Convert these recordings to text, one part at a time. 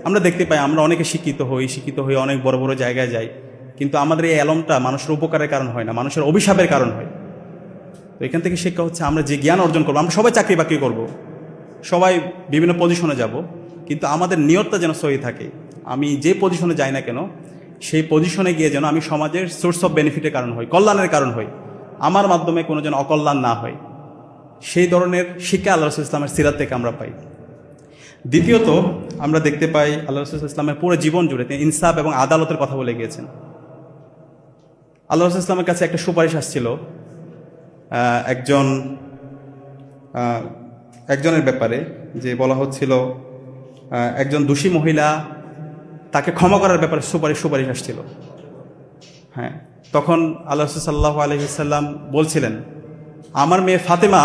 আমরা দেখতে পাই আমরা অনেকে শিক্ষিত হই অনেক বড় বড় জায়গায় যাই, কিন্তু আমাদের এই এলমটা মানুষের উপকারের কারণ হয় না, মানুষের অভিশাপের কারণ হয়। তো এখান থেকে শিক্ষা হচ্ছে আমরা যে জ্ঞান অর্জন করবো, আমরা সবাই চাকরি বাকরি করবো, সবাই বিভিন্ন পজিশনে যাব, কিন্তু আমাদের নিয়তটা যেন সহি থাকে। আমি যে পজিশনে যাই না কেন, সেই পজিশনে গিয়ে যেন আমি সমাজের সোর্স অফ বেনিফিটের কারণ হই, কল্যাণের কারণ হই, আমার মাধ্যমে কোনো যেন অকল্যাণ না হয়। সেই ধরনের শিক্ষা আল্লাহ রাসূল ইসলামের সিরাত থেকে আমরা পাই। দ্বিতীয়ত আমরা দেখতে পাই আল্লাহ রাসূল ইসলামের পুরো জীবন জুড়ে তিনি ইনসাফ এবং আদালতের কথা বলে গিয়েছেন। আল্লাহ রাসূল ইসলামের কাছে একটা সুপারিশ আসছিল একজনের ব্যাপারে, যে বলা হচ্ছিল একজন দোষী মহিলা, তাকে ক্ষমা করার ব্যাপারে সুপারিশ আসছিল। হ্যাঁ, তখন আল্লাহ রাসূল সাল্লাল্লাহু আলাইহি ওয়াসাল্লাম বলছিলেন, আমার মেয়ে ফাতেমা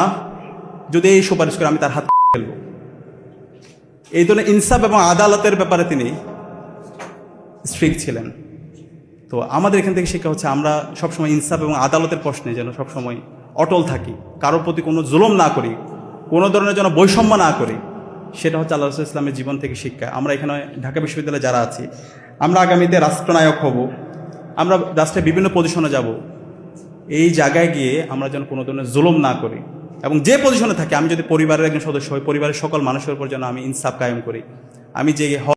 যদি এই সুপারিশ করে আমি তার হাত ফেলব। এই ধরনের ইনসাফ এবং আদালতের ব্যাপারে তিনি স্ট্রিক্ট ছিলেন। তো আমাদের এখান থেকে শিক্ষা হচ্ছে আমরা সবসময় ইনসাফ এবং আদালতের প্রশ্নে যেন সবসময় অটল থাকি, কারোর প্রতি কোনো জুলুম না করি, কোনো ধরনের যেন বৈষম্য না করি। সেটা হচ্ছে আল্লাহ রাসূল ইসলামের জীবন থেকে শিক্ষা। আমরা এখানে ঢাকা বিশ্ববিদ্যালয়ে যারা আছি, আমরা আগামীতে রাষ্ট্রনায়ক হব, আমরা রাষ্ট্রের বিভিন্ন পজিশনে যাব, এই জায়গায় গিয়ে আমরা যেন কোনো ধরনের জুলুম না করি, এবং যে পজিশনে থাকি, আমি যদি পরিবারের একজন সদস্য হই, পরিবারের সকল মানুষের উপর যেন আমি ইনসাফ কায়েম করি। আমি যে